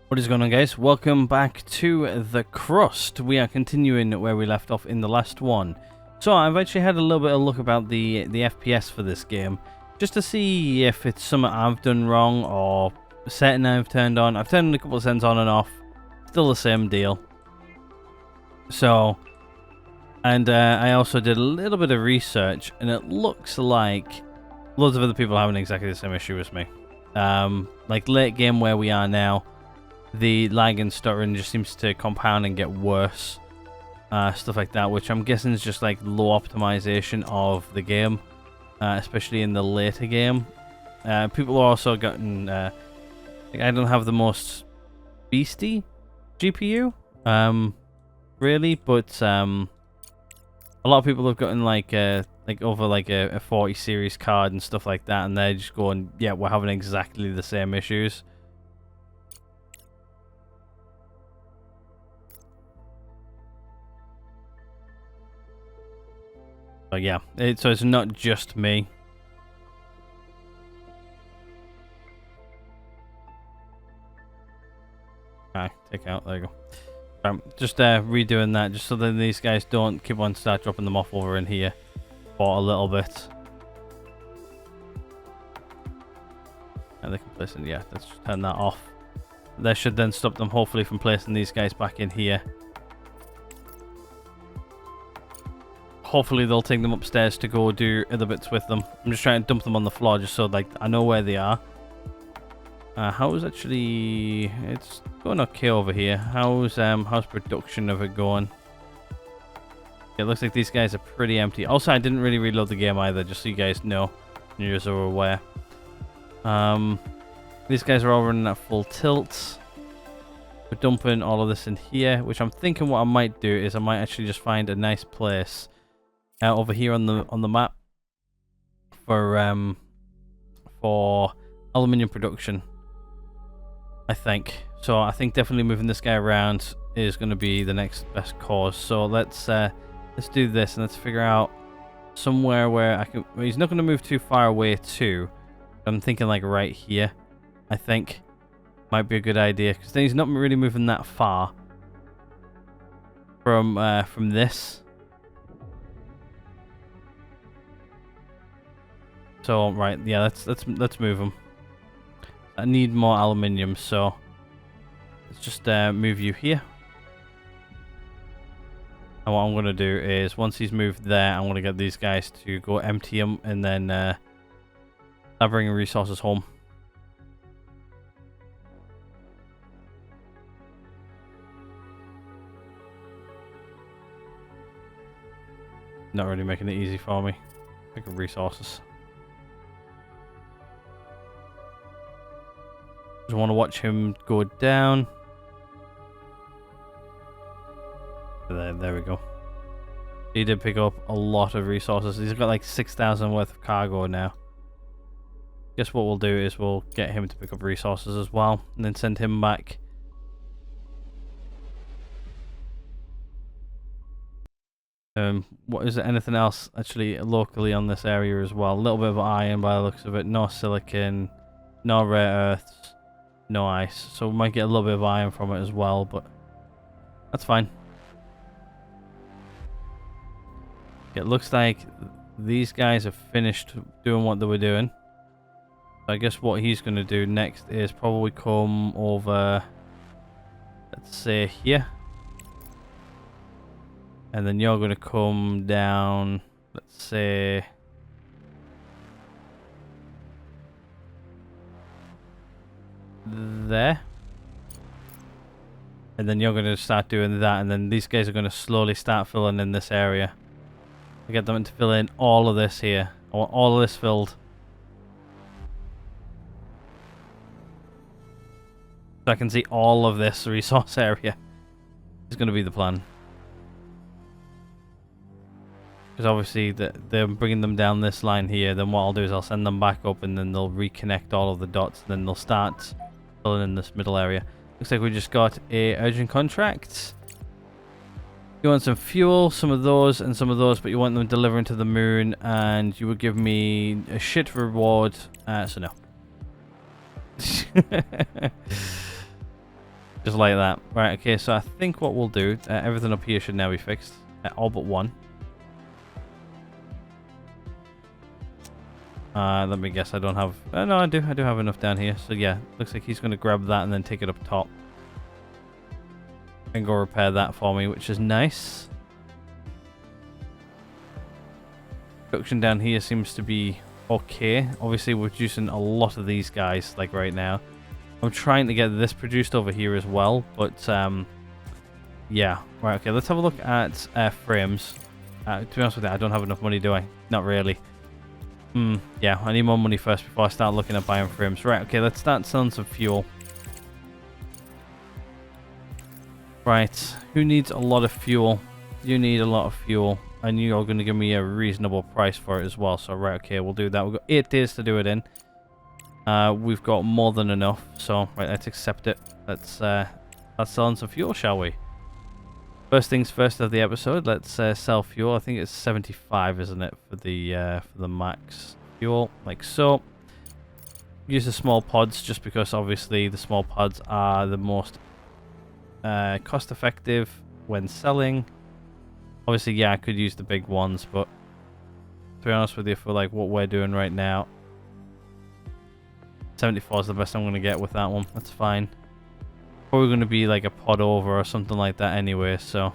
What is going on, guys? Welcome back to the Crust. We are continuing where we left off in the last one. So I've actually had a little bit of look about the FPS for this game, just to see if it's something I've done wrong or a setting I've turned on. I've turned a couple of settings on and off, still the same deal. So, and I also did a little bit of research, and it looks like loads of other people are having exactly the same issue as me. Like late game where we are now, the lag and stuttering just seems to compound and get worse. Stuff like that, which I'm guessing is just like low optimization of the game, especially in the later game. People are also gotten, like I don't have the most beastie GPU, really, but a lot of people have gotten like over like a 40 series card and stuff like that, and they're just going, yeah, we're having exactly the same issues. But yeah, so it's not just me. Take out, there you go. Just redoing that, just so that these guys don't keep on start dropping them off over in here for a little bit. And they can place it, yeah, let's just turn that off. That should then stop them hopefully from placing these guys back in here. Hopefully they'll take them upstairs to go do other bits with them. I'm just trying to dump them on the floor just so like I know where they are. How's actually, it's going okay over here. How's production of it going? It looks like these guys are pretty empty. Also, I didn't really reload the game either, just so you guys know. You guys are aware. These guys are all running at full tilt. We're dumping all of this in here, which I'm thinking what I might do is I might actually just find a nice place over here on the map for aluminium production, I think. So I think definitely moving this guy around is going to be the next best cause. So let's do this and let's figure out somewhere where I can. Well, he's not going to move too far away too. I'm thinking like right here. I think might be a good idea because then he's not really moving that far from this. So right, yeah, let's move them. I need more aluminium, so let's just move you here. And what I'm gonna do is once he's moved there, I'm gonna get these guys to go empty him and then start bringing resources home. Not really making it easy for me. Picking resources. Just want to watch him go down. There we go. He did pick up a lot of resources. He's got like 6,000 worth of cargo now. Guess what we'll do is we'll get him to pick up resources as well, and then send him back. What is it? Anything else actually locally on this area as well? A little bit of iron by the looks of it. No silicon, no rare earths. No ice, so we might get a little bit of iron from it as well, but that's fine. It looks like these guys have finished doing what they were doing. So I guess what he's going to do next is probably come over, let's say here. And then you're going to come down, let's say there, and then you're going to start doing that, and then these guys are going to slowly start filling in this area. I get them to fill in all of this here. I want all of this filled, so I can see all of this resource area. Is going to be the plan, because obviously they're bringing them down this line here. Then what I'll do is I'll send them back up, and then they'll reconnect all of the dots, and then they'll start filling in this middle area. Looks like we just got a urgent contract. You want some fuel, some of those and some of those, but you want them delivering to the moon, and you would give me a shit reward. So no. Just like that. Right, okay, so I think what we'll do, everything up here should now be fixed. All but one. Let me guess, I don't have... no, I do have enough down here. So yeah, looks like he's going to grab that and then take it up top. And go repair that for me, which is nice. Production down here seems to be okay. Obviously, we're producing a lot of these guys, like right now. I'm trying to get this produced over here as well, but yeah. Right, okay, let's have a look at frames. To be honest with you, I don't have enough money, do I? Not really. Yeah, I need more money first before I start looking at buying frames. Right, okay, let's start selling some fuel. Right, who needs a lot of fuel? You need a lot of fuel, and you're going to give me a reasonable price for it as well. So, right, okay, we'll do that. We've got 8 days to do it in. We've got more than enough, so right, let's accept it. Let's sell on some fuel, shall we? First things first of the episode, let's sell fuel. I think it's 75, isn't it, for the max fuel, like so. Use the small pods just because obviously the small pods are the most cost effective when selling. Obviously, yeah, I could use the big ones, but to be honest with you, for like what we're doing right now, 74 is the best I'm going to get with that one. That's fine. Probably going to be like a pod over or something like that anyway, so.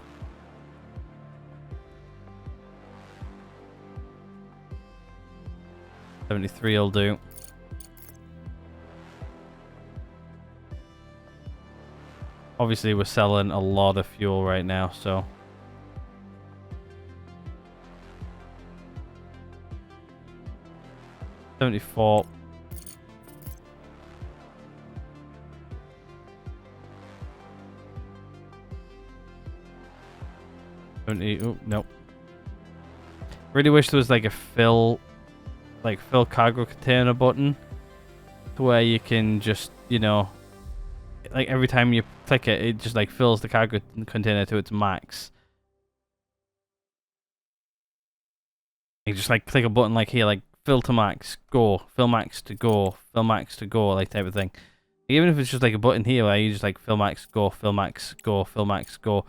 $73 will do. Obviously, we're selling a lot of fuel right now, so. $74. Oh, nope. Really wish there was like a fill cargo container button to where you can just, you know, like every time you click it, it just like fills the cargo container to its max. You just like click a button like here, like fill to max, go, fill max to go, fill max to go, like type of thing. Even if it's just like a button here where you just like fill max, go, fill max, go, fill max, go.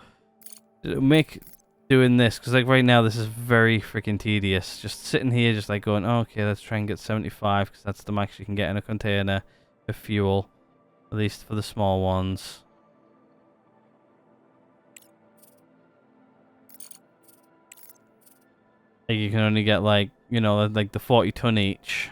It'll make doing this, because like right now this is very freaking tedious, just sitting here just like going, oh, okay, let's try and get 75 because that's the max you can get in a container of fuel, at least for the small ones. Like you can only get like, you know, like the 40 ton each.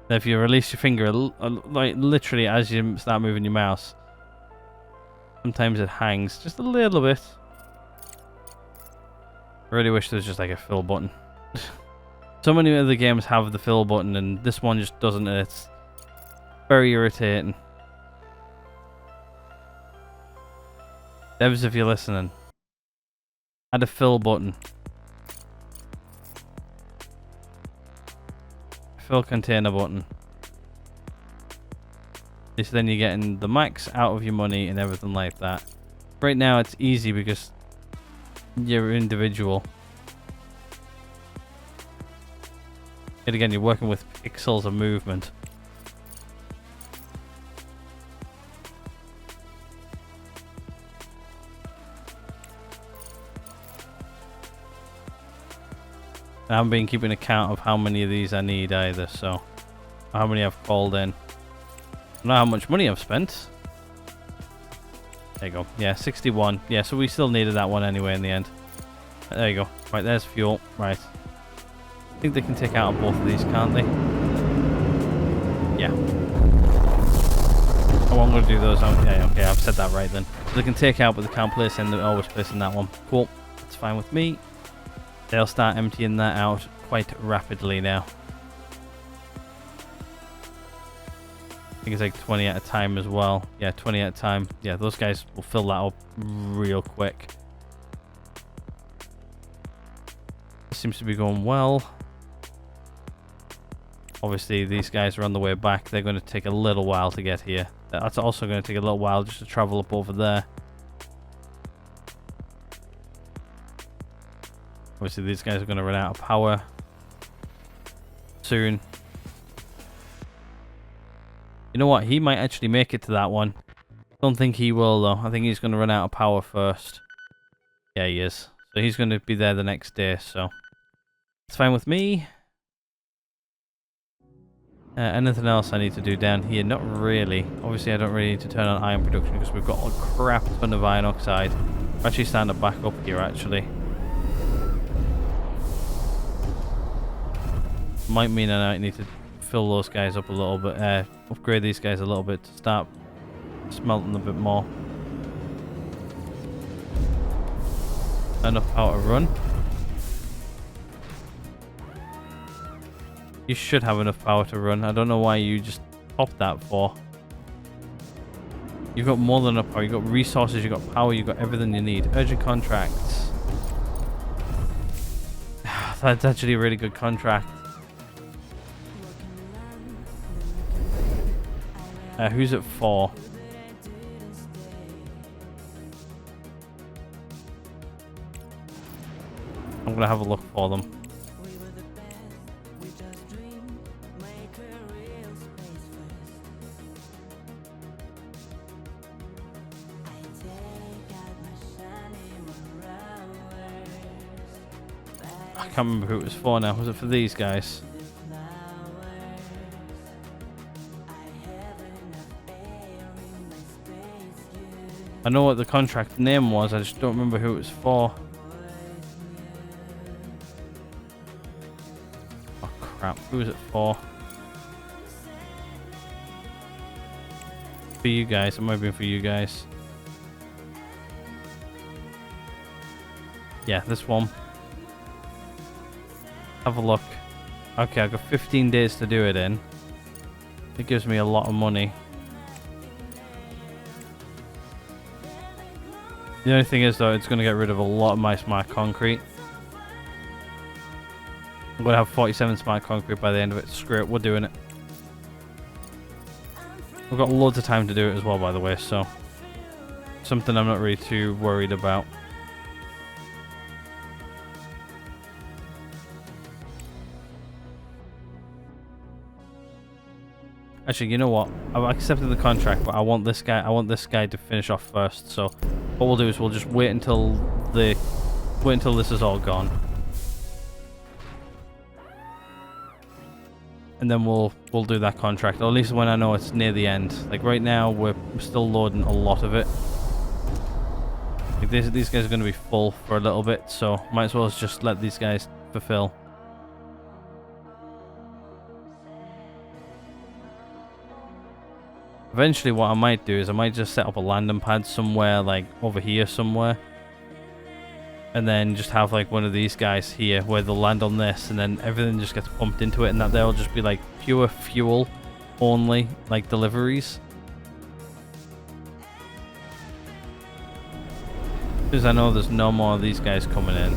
If you release your finger, like literally as you start moving your mouse, sometimes it hangs just a little bit. I really wish there was just like a fill button. So many other games have the fill button and this one just doesn't, and it's very irritating. Devs, if you're listening, add a fill button. Fill container button. At least then you're getting the max out of your money and everything like that. Right now it's easy because you're individual. And again, you're working with pixels of movement. I haven't been keeping account of how many of these I need either, so how many I've called in. I don't know how much money I've spent. There you go. Yeah, 61. Yeah, so we still needed that one anyway in the end. There you go. Right, there's fuel. Right. I think they can take out both of these, can't they? Yeah. Oh, I'm going to do those. Yeah, okay, I've said that right then. So they can take out, but they can't place in. They're always placing that one. Cool. That's fine with me. They'll start emptying that out quite rapidly now. I think it's like 20 at a time as well. Yeah, 20 at a time. Yeah, those guys will fill that up real quick. Seems to be going well. Obviously, these guys are on the way back. They're going to take a little while to get here. That's also going to take a little while just to travel up over there. Obviously, these guys are going to run out of power soon. You know what? He might actually make it to that one. Don't think he will, though. I think he's going to run out of power first. Yeah, he is. So he's going to be there the next day, so it's fine with me. Anything else I need to do down here? Not really. Obviously, I don't really need to turn on iron production because we've got a crap ton of iron oxide. We're actually starting to back up here, actually. Might mean I might need to fill those guys up a little bit. Upgrade these guys a little bit to start smelting a bit more. Enough power to run. You should have enough power to run. I don't know why you just popped that for. You've got more than enough power. You've got resources, you've got power, you've got everything you need. Urgent contracts. That's actually a really good contract. Who's it for? I'm gonna have a look for them. I can't remember who it was for now. Was it for these guys? I know what the contract name was, I just don't remember who it was for. Oh crap, who was it for? For you guys, it might have been for you guys. Yeah, this one. Have a look. Okay, I've got 15 days to do it in. It gives me a lot of money. The only thing is, though, it's going to get rid of a lot of my smart concrete. I'm going to have 47 smart concrete by the end of it. Screw it, we're doing it. We've got loads of time to do it as well, by the way, so something I'm not really too worried about. Actually, you know what? I've accepted the contract, but I want this guy to finish off first. So what we'll do is we'll just wait until this is all gone. And then we'll do that contract, or at least when I know it's near the end. Like right now, we're still loading a lot of it. Like these guys are going to be full for a little bit, so might as well just let these guys fulfill. Eventually what I might do is I might just set up a landing pad somewhere, like over here somewhere. And then just have like one of these guys here where they'll land on this and then everything just gets pumped into it, and that they'll just be like pure fuel only, like deliveries. Because I know there's no more of these guys coming in.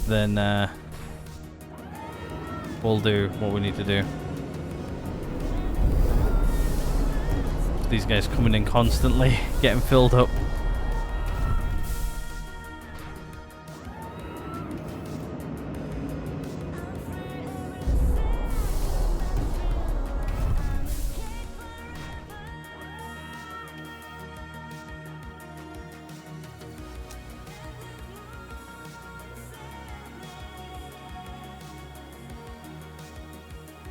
Then we'll do what we need to do. These guys coming in constantly, getting filled up.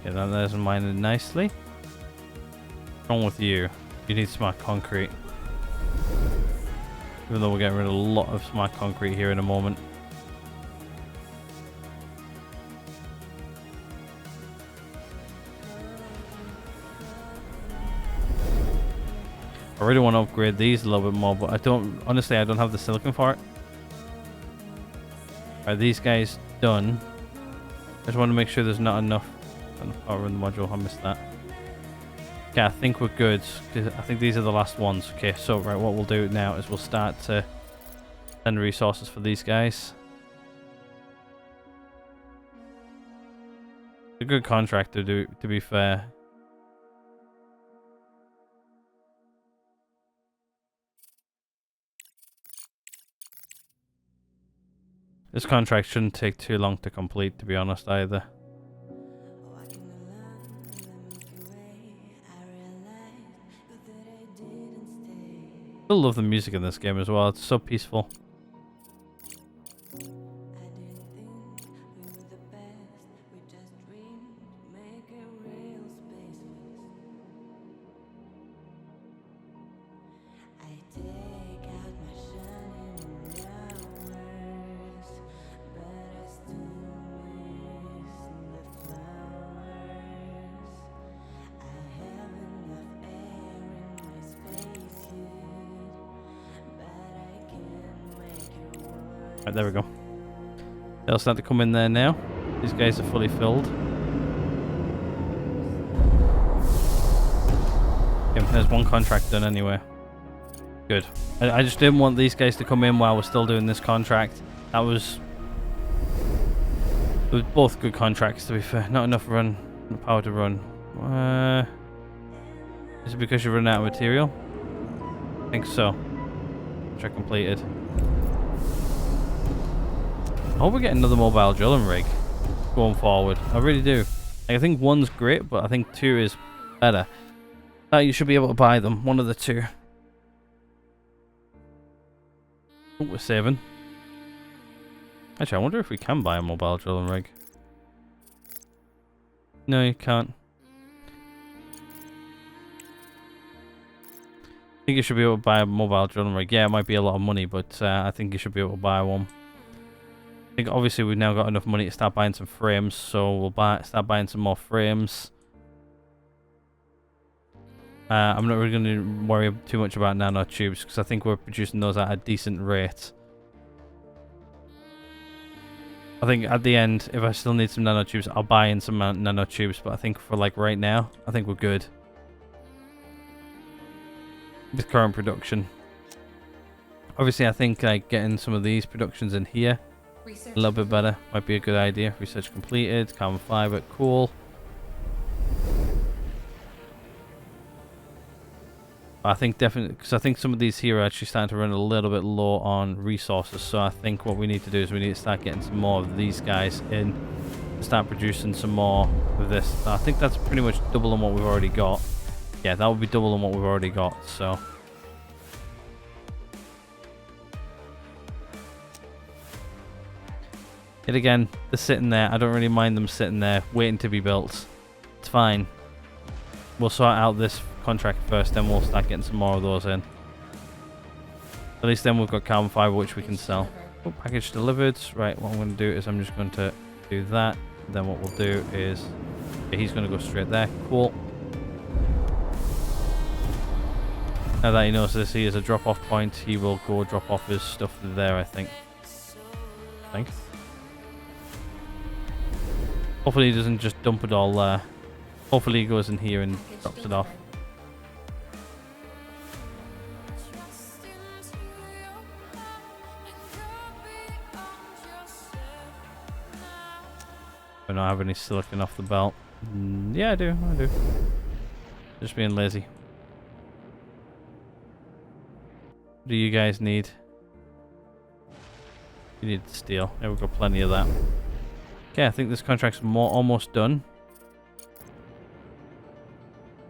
Okay, there's mined nicely. What's wrong with you? You need smart concrete. Even though we're getting rid of a lot of smart concrete here in a moment. I really want to upgrade these a little bit more, but honestly, I don't have the silicon for it. Alright, these guys done. I just want to make sure there's not enough power in the module. I missed that. Okay, I think we're good. I think these are the last ones. Okay, so right, what we'll do now is we'll start to send resources for these guys. It's a good contract to do, to be fair. This contract shouldn't take too long to complete, to be honest, either. Still love the music in this game as well. It's so peaceful. Right, there we go. They'll start to come in there now. These guys are fully filled. Yeah, there's one contract done anyway. Good. I just didn't want these guys to come in while we're still doing this contract. It was both good contracts, to be fair. Not enough power to run. Is it because you run out of material? I think so. Contract completed. I hope we get another mobile drilling rig going forward. I really do. I think one's great, but I think two is better. You should be able to buy them. One of the two. Oh, we're saving. Actually, I wonder if we can buy a mobile drilling rig. No, you can't. I think you should be able to buy a mobile drilling rig. Yeah, it might be a lot of money, but I think you should be able to buy one. I think obviously we've now got enough money to start buying some frames, so we'll start buying some more frames. I'm not really going to worry too much about nanotubes because I think we're producing those at a decent rate. I think at the end, if I still need some nanotubes, I'll buy in some nanotubes, but I think for like right now, I think we're good with current production. Obviously, I think like getting some of these productions in here a little bit better might be a good idea. Research completed. Carbon fiber, cool. I think definitely, because I think some of these here are actually starting to run a little bit low on resources. So I think what we need to do is we need to start getting some more of these guys in to start producing some more of this. I think that's pretty much double on what we've already got. Yeah, that would be double on what we've already got. So. Yet again, they're sitting there. I don't really mind them sitting there waiting to be built. It's fine. We'll sort out this contract first, then we'll start getting some more of those in. At least then we've got carbon fiber which we can sell. Oh, package delivered. Right, what I'm going to do is I'm just going to do that. Then what we'll do is... Okay, he's going to go straight there. Cool. Now that he knows this, he is a drop-off point. He will go drop off his stuff there, I think. Hopefully he doesn't just dump it all there. Hopefully he goes in here and drops it off. Do I have any silicon off the belt? Yeah, I do. Just being lazy. What do you guys need? You need steel. Yeah, we've got plenty of that. Okay, I think this contract's almost done.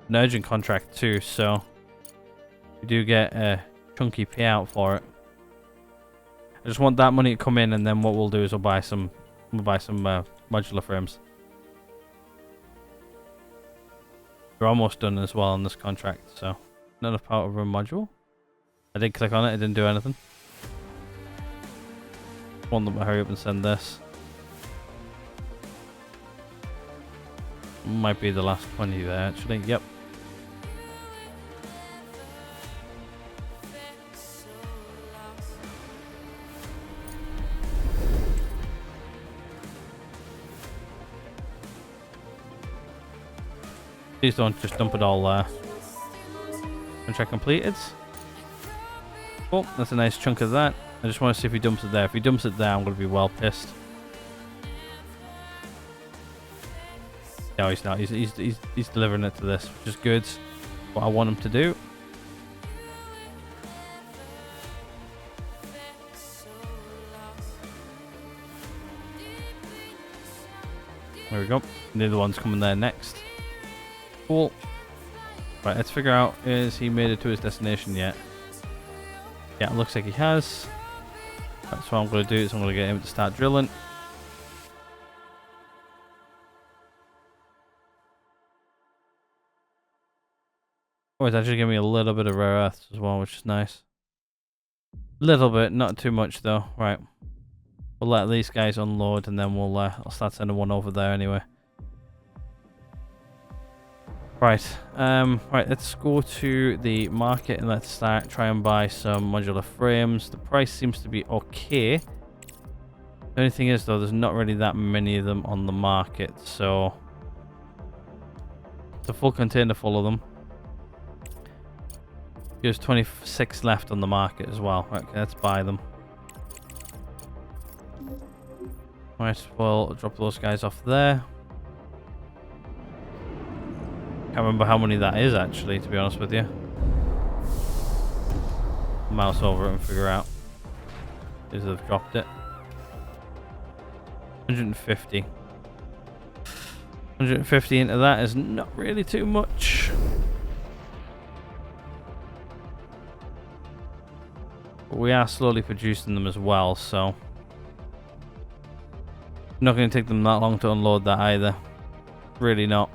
An urgent contract too, so we do get a chunky payout for it. I just want that money to come in, and then what we'll do is we'll buy some modular frames. We're almost done as well on this contract, so not enough power over a module. I did click on it, it didn't do anything. Want them to hurry up and send this. Might be the last 20 there, actually. Yep. Please don't just dump it all there. Contract completed. Oh, that's a nice chunk of that. I just want to see if he dumps it there. If he dumps it there, I'm going to be well pissed. No, he's not. He's delivering it to this, which is good. What I want him to do. There we go. The other one's coming there next. Cool. Right, let's figure out, is he made it to his destination yet? Yeah, it looks like he has. That's what I'm going to do, is I'm going to get him to start drilling. Oh, it's actually giving me a little bit of rare earths as well, which is nice. Little bit, not too much though. Right. We'll let these guys unload and then I'll start sending one over there anyway. Right. Right, let's go to the market and let's try and buy some modular frames. The price seems to be okay. The only thing is though, there's not really that many of them on the market, so it's a full container full of them. There's 26 left on the market as well. Okay, let's buy them. Right, we'll drop those guys off there. Can't remember how many that is actually, to be honest with you. Mouse over it and figure out. Is they've dropped it. 150. 150 into that is not really too much. But we are slowly producing them as well, so not going to take them that long to unload that either. Really not.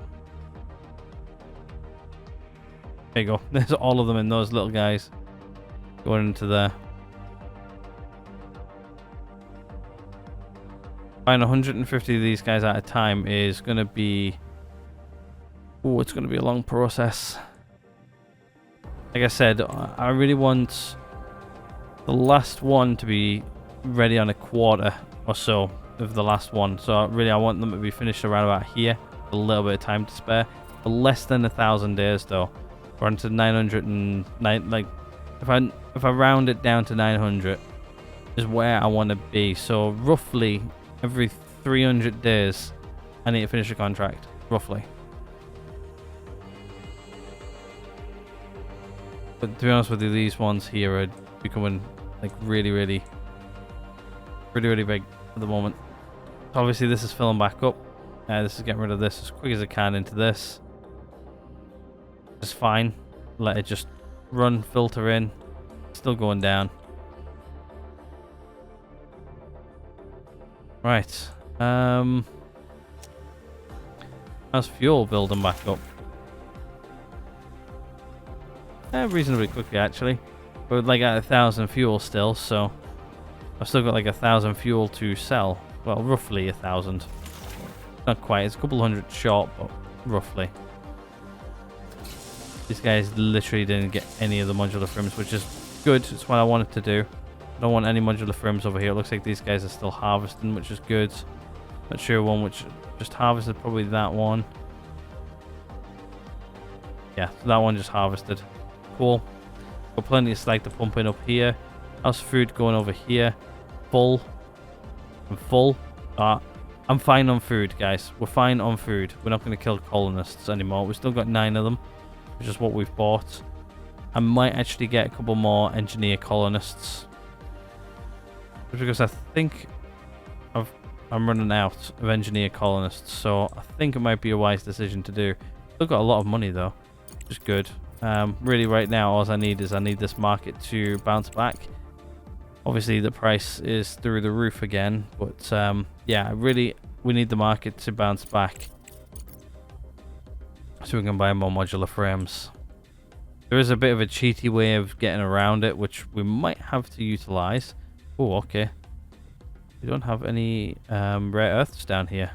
There you go. There's all of them in those little guys going into there. Buying 150 of these guys at a time is going to be... Oh, it's going to be a long process. Like I said, I really want the last one to be ready on a quarter or so of the last one. So really I want them to be finished around about here. A little bit of time to spare. For less than 1,000 days though. We're on to 909. Like if I round it down to 900 is where I want to be. So roughly every 300 days I need to finish a contract. Roughly. But to be honest with you, these ones here are becoming like really big at the moment. Obviously this is filling back up. This is getting rid of this as quick as I can into this. Just fine. Let it just run, filter in. Still going down. Right. How's fuel building back up? Reasonably quickly actually. We're like at 1,000 fuel still, so I've still got like 1,000 fuel to sell. Well, roughly 1,000. Not quite, it's a couple hundred short, but roughly. These guys literally didn't get any of the modular frames, which is good. It's what I wanted to do. I don't want any modular frames over here. It looks like these guys are still harvesting, which is good. Not sure one which just harvested, probably that one. Yeah, so that one just harvested. Cool. Got plenty of slag to pump in up here. How's food going over here? Full. I'm full. I'm fine on food, guys. We're fine on food. We're not going to kill colonists anymore. We've still got 9 of them, which is what we've bought. I might actually get a couple more engineer colonists. Just because I think I'm running out of engineer colonists, so I think it might be a wise decision to do. Still got a lot of money though, which is good. Really right now all I need this market to bounce back. Obviously the price is through the roof again, but yeah, really we need the market to bounce back so we can buy more modular frames. There is a bit of a cheaty way of getting around it, which we might have to utilize. Oh, okay. We don't have any rare earths down here.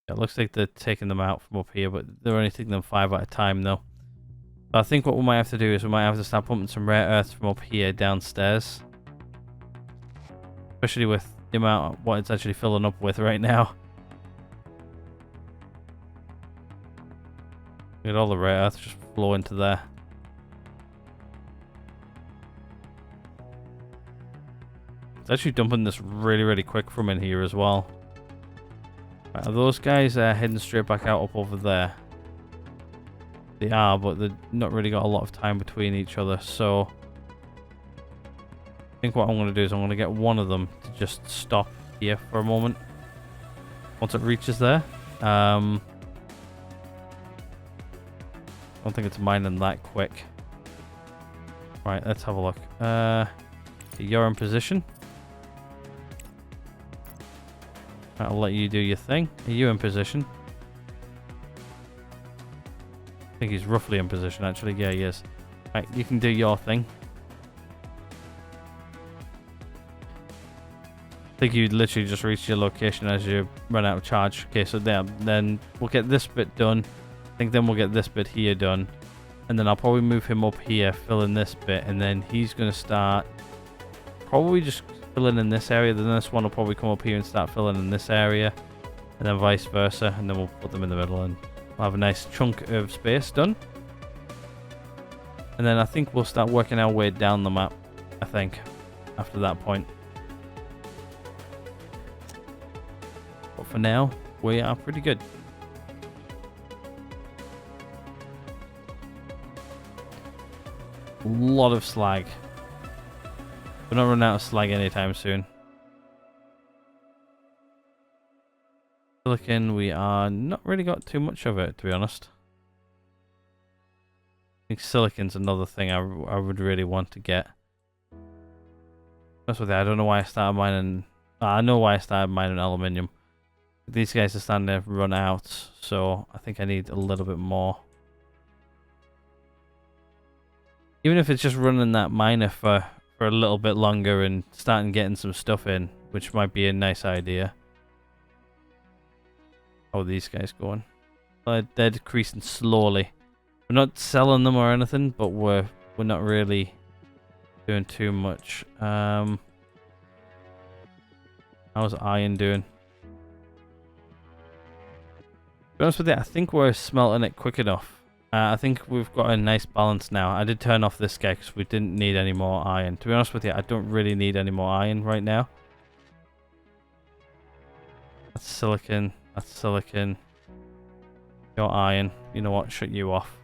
It looks like they're taking them out from up here, but they're only taking them 5 at a time though. So I think what we might have to do is we might have to start pumping some rare earths from up here downstairs. Especially with the amount of what it's actually filling up with right now. Look at all the rare earths just flow into there. It's actually dumping this really quick from in here as well. Right, are those guys heading straight back out up over there? They are, but they've not really got a lot of time between each other, so I think what I'm going to do is I'm going to get one of them to just stop here for a moment. Once it reaches there. I don't think it's mining that quick. Right, let's have a look. You're in position. I'll let you do your thing. Are you in position? I think he's roughly in position, actually. Yeah, he is. Right, you can do your thing. I think you'd literally just reach your location as you run out of charge. Okay, so then we'll get this bit done. I think then we'll get this bit here done. And then I'll probably move him up here, fill in this bit, and then he's going to start probably just filling in this area. Then this one will probably come up here and start filling in this area, and then vice versa, and then we'll put them in the middle and we'll have a nice chunk of space done. And then I think we'll start working our way down the map, I think, after that point. But for now, we are pretty good. A lot of slag. We're not running out of slag anytime soon. Silicon, we are not really got too much of it, to be honest. I think silicon's another thing I would really want to get. That's what I don't know why I started mining. I know why I started mining aluminium. These guys are starting to run out, so I think I need a little bit more. Even if it's just running that miner for a little bit longer and starting getting some stuff in, which might be a nice idea. How are these guys going? They're decreasing slowly. We're not selling them or anything, but we're not really doing too much. How's iron doing? To be honest with you, I think we're smelting it quick enough. I think we've got a nice balance now. I did turn off this guy because we didn't need any more iron. To be honest with you, I don't really need any more iron right now. That's silicon. That's silicon. Your iron. You know what? Shut you off.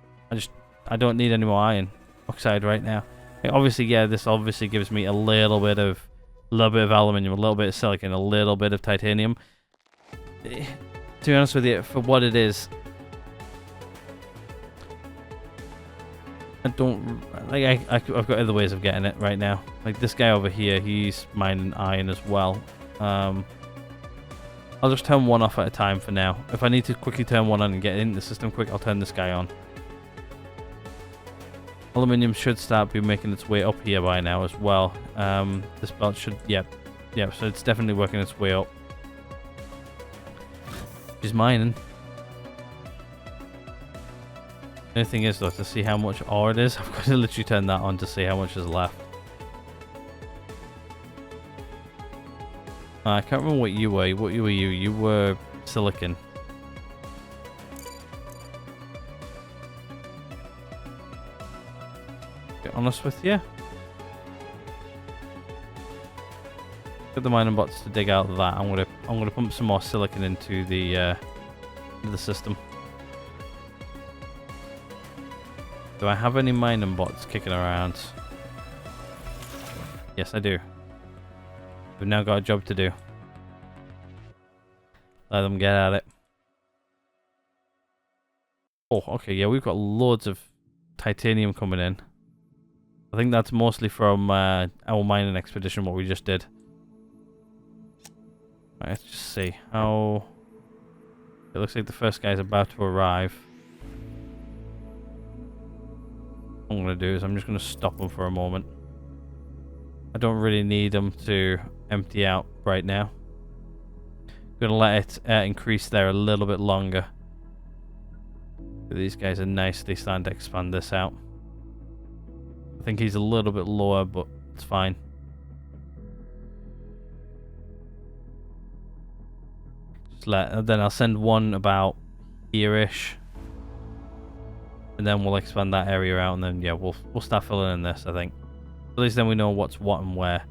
I don't need any more iron oxide right now. Like, obviously, yeah, this obviously gives me a little bit of aluminium, a little bit of silicon, a little bit of titanium. To be honest with you, for what it is, I don't like. I've got other ways of getting it right now. Like this guy over here, he's mining iron as well. I'll just turn one off at a time for now. If I need to quickly turn one on and get in the system quick, I'll turn this guy on. Aluminium should start be making its way up here by now as well. This belt should, yeah. So it's definitely working its way up. She's mining. The only thing is though, to see how much ore it is, I've got to literally turn that on to see how much is left. I can't remember what you were. What were you? You were silicon. To be honest with you, get the mining bots to dig out that. I'm gonna pump some more silicon into the system. Do I have any mining bots kicking around? Yes, I do. We've now got a job to do. Let them get at it. Oh, okay, yeah, we've got loads of titanium coming in. I think that's mostly from our mining expedition, what we just did. Right, let's just see how... It looks like the first guy's about to arrive. What I'm going to do is I'm just going to stop them for a moment. I don't really need them to empty out right now. I'm going to let it increase there a little bit longer. But these guys are nicely starting to expand this out. I think he's a little bit lower, but it's fine. Just then I'll send one about here-ish. And then we'll expand that area out, and then yeah, we'll start filling in this, I think. At least then we know what's what and where.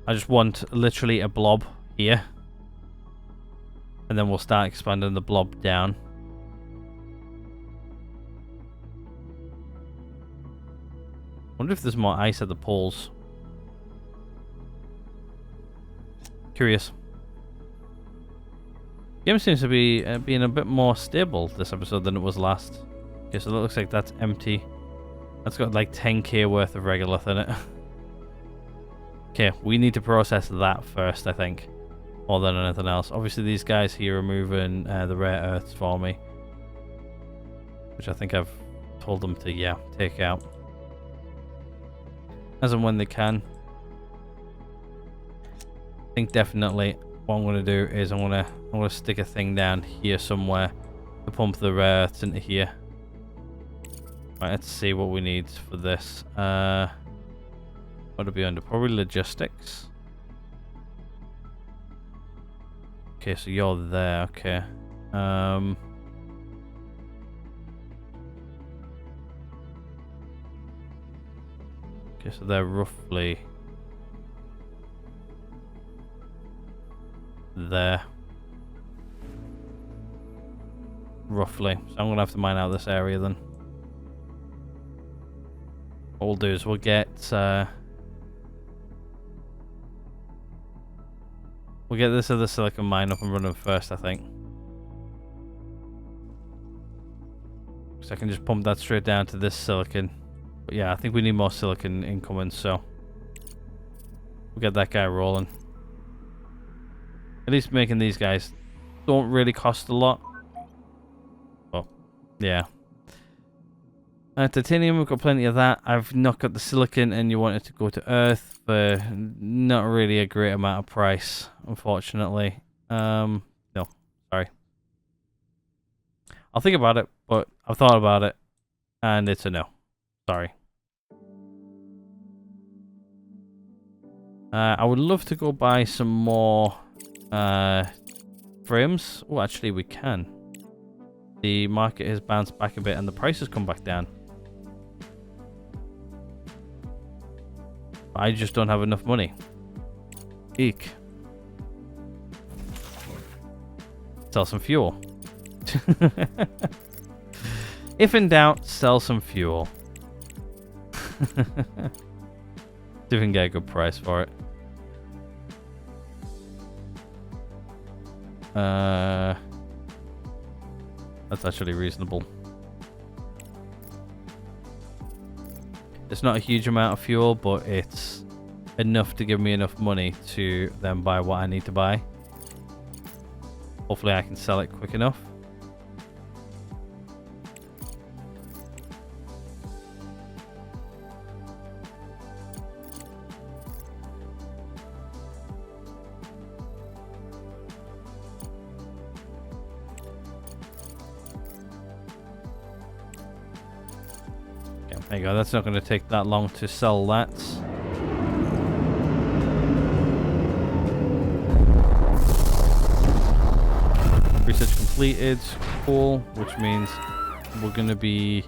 I just want literally a blob here. And then we'll start expanding the blob down. Wonder if there's more ice at the poles. Curious. Game seems to be being a bit more stable this episode than it was last. Okay, so that looks like that's empty. That's got like 10k worth of regolith in it. Okay, we need to process that first, I think, more than anything else. Obviously, these guys here are moving the rare earths for me, which I think I've told them to, yeah, take out as and when they can. I think definitely what I'm going to do is I'm going to stick a thing down here somewhere to pump the rare earths into here. Right, let's see what we need for this. What would it be under? Probably logistics. Okay, so you're there. Okay. Okay, so they're roughly there. Roughly. So I'm gonna have to mine out this area then. What we'll do is we'll get this other silicon mine up and running first, I think. So I can just pump that straight down to this silicon. But yeah, I think we need more silicon incoming, so we'll get that guy rolling. At least making these guys don't really cost a lot. But yeah. Titanium, we've got plenty of that. I've not got the silicon, and you want it to go to Earth for not really a great amount of price, unfortunately. No, sorry. I'll think about it, but I've thought about it, and it's a no. Sorry. I would love to go buy some more frames. Oh, actually, we can. The market has bounced back a bit, and the price has come back down. I just don't have enough money. Eek. Sell some fuel. If in doubt, sell some fuel. See if we can get a good price for it. That's actually reasonable. It's not a huge amount of fuel, but it's enough to give me enough money to then buy what I need to buy. Hopefully I can sell it quick enough. There you go, that's not going to take that long to sell that. Research completed, cool, which means we're going to be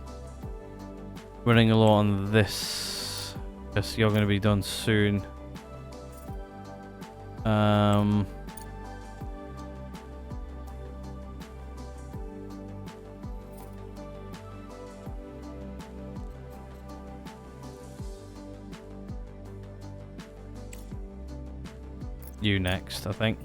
running low on this. Guess you're going to be done soon. You next, I think.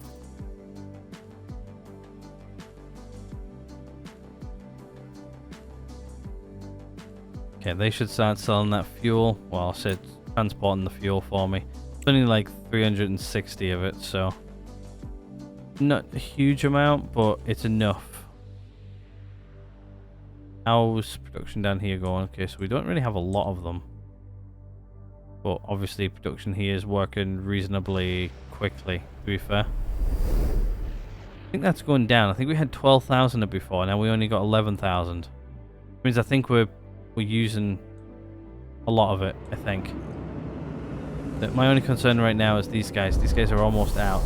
Okay, they should start selling that fuel. Well, I said transporting the fuel for me. It's only like 360 of it, so not a huge amount, but it's enough. How's production down here going? Okay, so we don't really have a lot of them. But obviously production here is working reasonably quickly, to be fair. I think that's going down. I think we had 12,000 before, now we only got 11,000. Which means I think we're using a lot of it, I think. But my only concern right now is these guys. These guys are almost out.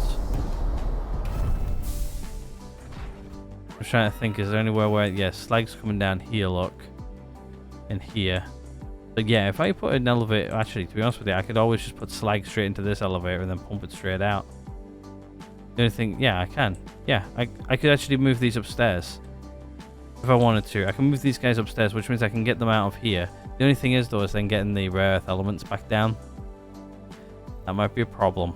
I'm trying to think, is there anywhere where, yeah, slag's coming down here, look. And here. But yeah, if I put an elevator, actually, to be honest with you, I could always just put slag straight into this elevator and then pump it straight out. The only thing, yeah, I can. Yeah, I could actually move these upstairs. If I wanted to. I can move these guys upstairs, which means I can get them out of here. The only thing is, though, is then getting the rare earth elements back down. That might be a problem.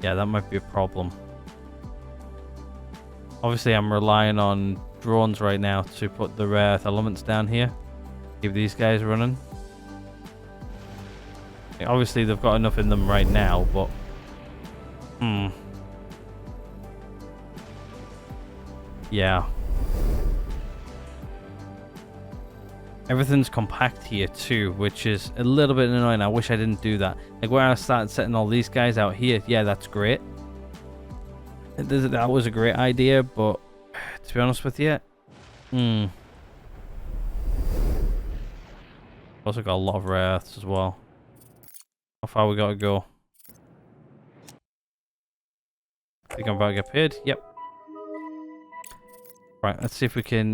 Yeah, that might be a problem. Obviously, I'm relying on drones right now to put the rare earth elements down here. Keep these guys running. Obviously, they've got enough in them right now, but... Yeah. Everything's compact here too, which is a little bit annoying. I wish I didn't do that. Like where I started setting all these guys out here, yeah, that's great. That was a great idea, but to be honest with you, also got a lot of rare earths as well. How far we gotta go? Think I'm about to get paid? Yep. Right, let's see if we can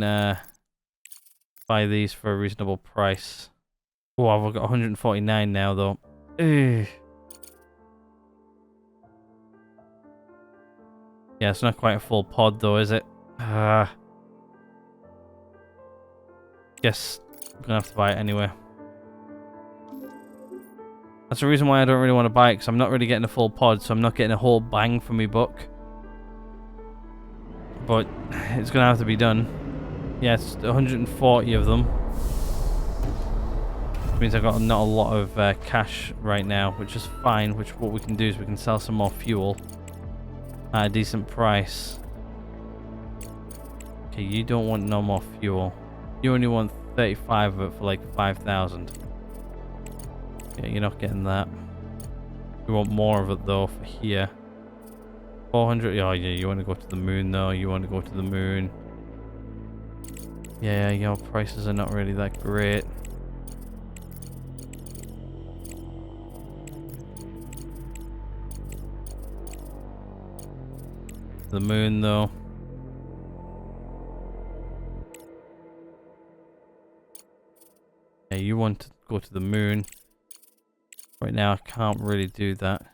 buy these for a reasonable price. Oh, I've got 149 now though. Ugh. Yeah, it's not quite a full pod though, is it? Guess I'm gonna have to buy it anyway. That's the reason why I don't really want to buy it, because I'm not really getting a full pod, so I'm not getting a whole bang for me buck. But it's gonna have to be done. Yeah, it's 140 of them. Which means I've got not a lot of cash right now, which is fine. Which what we can do is we can sell some more fuel at a decent price. Okay, you don't want no more fuel. You only want 35 of it for like 5,000. Yeah, you're not getting that. We want more of it though for here. 400. Oh yeah, you want to go to the moon though. You want to go to the moon. Yeah, your prices are not really that great. The moon though. Yeah, you want to go to the moon. Right now I can't really do that.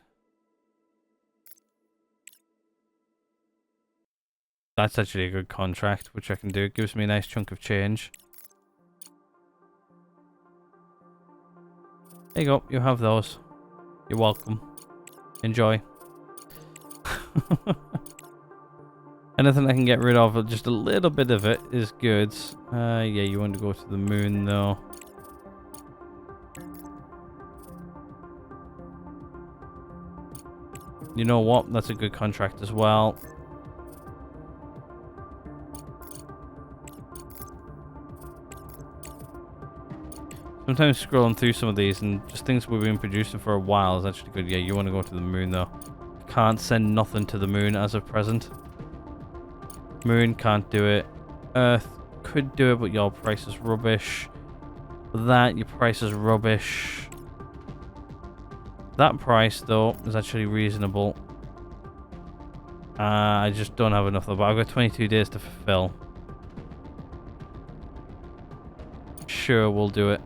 That's actually a good contract, which I can do. It gives me a nice chunk of change. There you go, you have those. You're welcome. Enjoy. Anything I can get rid of, just a little bit of it, is good. Yeah, you want to go to the moon though. You know what? That's a good contract as well. Sometimes scrolling through some of these and just things we've been producing for a while is actually good. Yeah, you want to go to the moon though. Can't send nothing to the moon as of present. Moon can't do it. Earth could do it, but your price is rubbish. For that, your price is rubbish. That price though is actually reasonable. I just don't have enough though, but I've got 22 days to fulfill. Sure, we'll do it.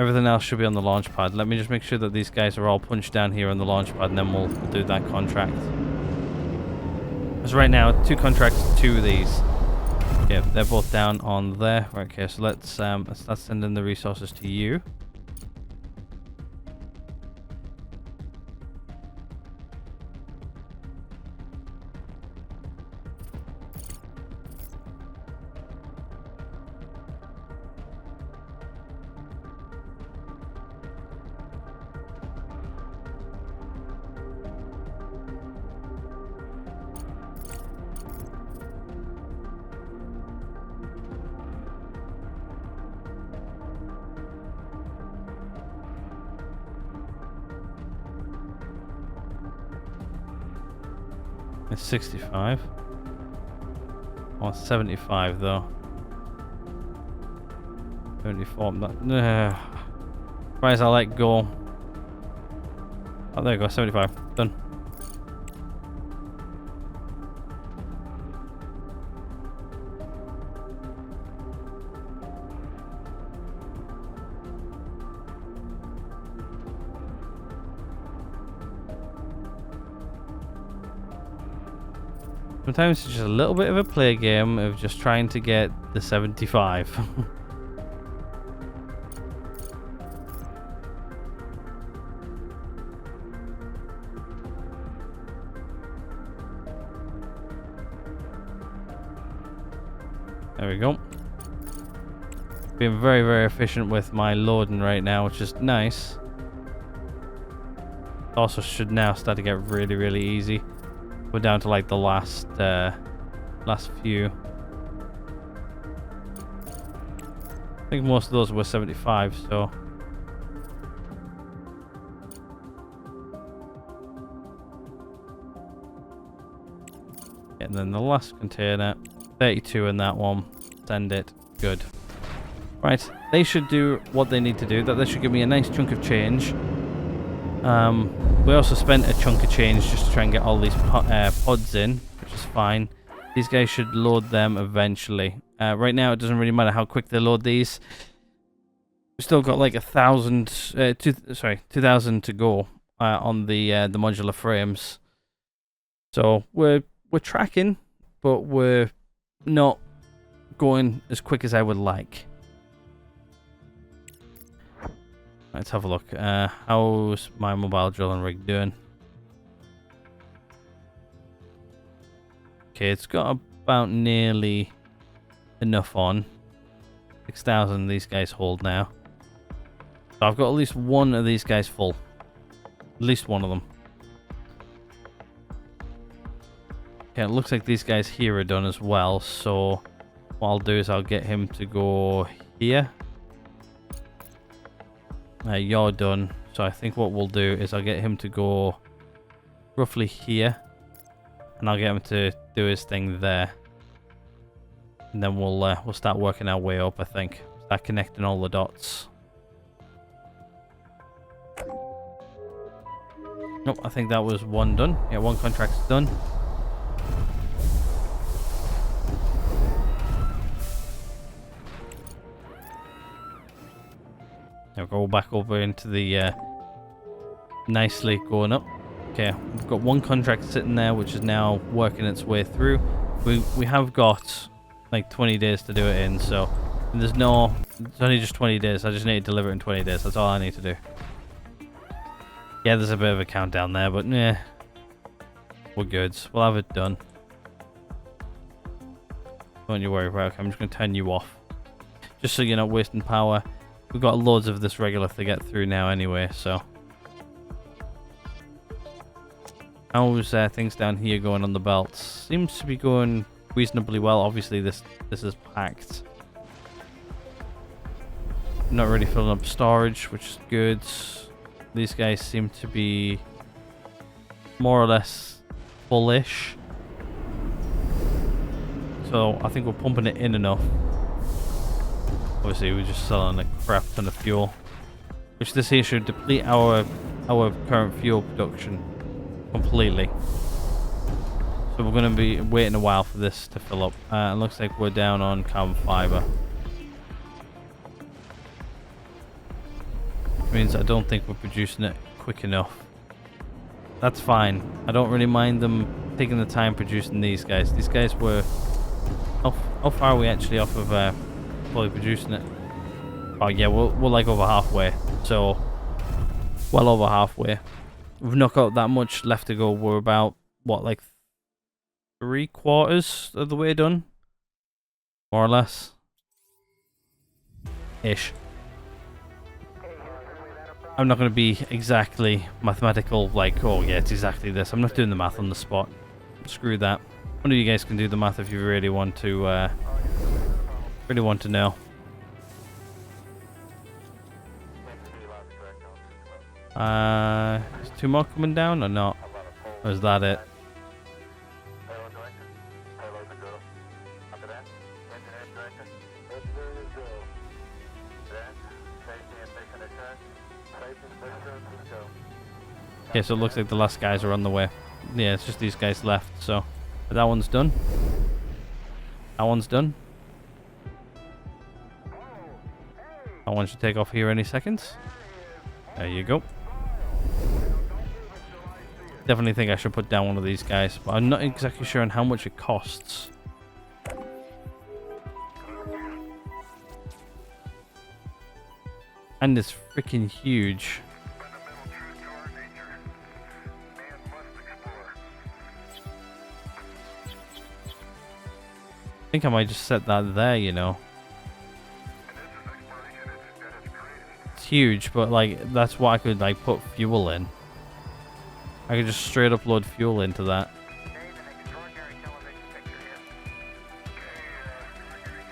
Everything else should be on the launch pad. Let me just make sure that these guys are all punched down here on the launch pad, and then we'll do that contract. Because right now, 2 contracts, 2 of these. Yeah, they're both down on there. Right, okay, so let's start sending the resources to you. It's 65. I want 75 though. 74. Price I let go. Oh, there you go. 75. Done. Sometimes it's just a little bit of a play game of just trying to get the 75. There we go. Being very, very efficient with my loading right now, which is nice. Also should now start to get really, really easy. We're down to like the last few. I think most of those were 75, so. And then the last container, 32 in that one. Send it. Good. Right, they should do what they need to do. That should give me a nice chunk of change. We also spent a chunk of change just to try and get all these pods in, which is fine. These guys should load them eventually. Right now, it doesn't really matter how quick they load these. We've still got like 2,000 to go on the modular frames. So we're tracking, but we're not going as quick as I would like. Let's have a look. How's my mobile drilling rig doing? Okay, it's got about nearly enough on. 6,000 these guys hold now. So I've got at least one of these guys full. At least one of them. Okay, it looks like these guys here are done as well. So what I'll do is I'll get him to go here. You're done. So I think what we'll do is I'll get him to go roughly here. And I'll get him to do his thing there. And then we'll start working our way up, I think. Start connecting all the dots. Nope, I think that was one done. Yeah, one contract's done. Now go back over into the nicely going up. Okay, we've got one contract sitting there, which is now working its way through. We have got like 20 days to do it in, so it's only just 20 days. I just need to deliver it in 20 days. That's all I need to do. Yeah, there's a bit of a countdown there, but yeah, we're good. We'll have it done. Don't you worry, right? Okay, I'm just going to turn you off. Just so you're not wasting power. We've got loads of this regolith to get through now anyway, so. How's things down here going on the belts? Seems to be going reasonably well. Obviously, this is packed. Not really filling up storage, which is good. These guys seem to be more or less full-ish. So I think we're pumping it in enough. Obviously, we're just selling a crap ton of fuel, which this here should deplete our current fuel production completely. So we're going to be waiting a while for this to fill up. It looks like we're down on carbon fiber. Which means I don't think we're producing it quick enough. That's fine. I don't really mind them taking the time producing these guys. These guys were... How far are we actually off of fully producing it? Oh yeah, we're like over halfway. So, well over halfway. We've not got that much left to go. We're about, what, like 3/4 of the way done? More or less. Ish. I'm not going to be exactly mathematical, like, oh yeah, it's exactly this. I'm not doing the math on the spot. Screw that. One of you guys can do the math if you really want to know. Is 2 more coming down or not? Or is that it? Okay, so it looks like the last guys are on the way. Yeah, it's just these guys left, so... But that one's done. That one's done. That one should take off here any seconds. There you go. Definitely think I should put down one of these guys, but I'm not exactly sure on how much it costs. And it's freaking huge. I think I might just set that there, you know. It's huge, but like that's what I could like put fuel in. I could just straight up load fuel into that.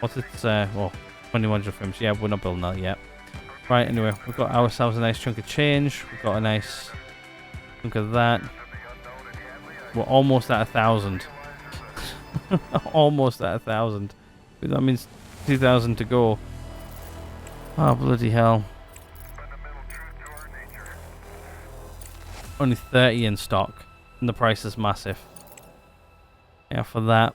What's its well, 2100 frames. Yeah, we're not building that yet. Right, anyway, we've got ourselves a nice chunk of change. We've got a nice chunk of that. We're almost at 1,000. Almost at 1,000. That means 2,000 to go. Oh, bloody hell. Only 30 in stock. And the price is massive. Yeah, for that.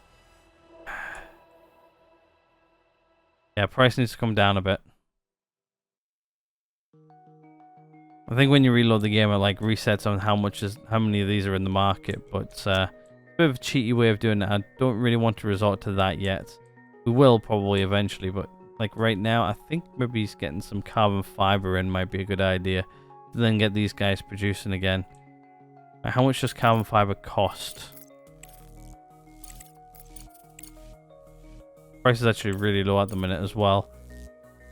Yeah, price needs to come down a bit. I think when you reload the game, it like resets on how many of these are in the market, but it's a bit of a cheaty way of doing it. I don't really want to resort to that yet. We will probably eventually, but like right now, I think maybe getting some carbon fiber in might be a good idea. Then get these guys producing again. How much does carbon fiber cost? Price is actually really low at the minute as well.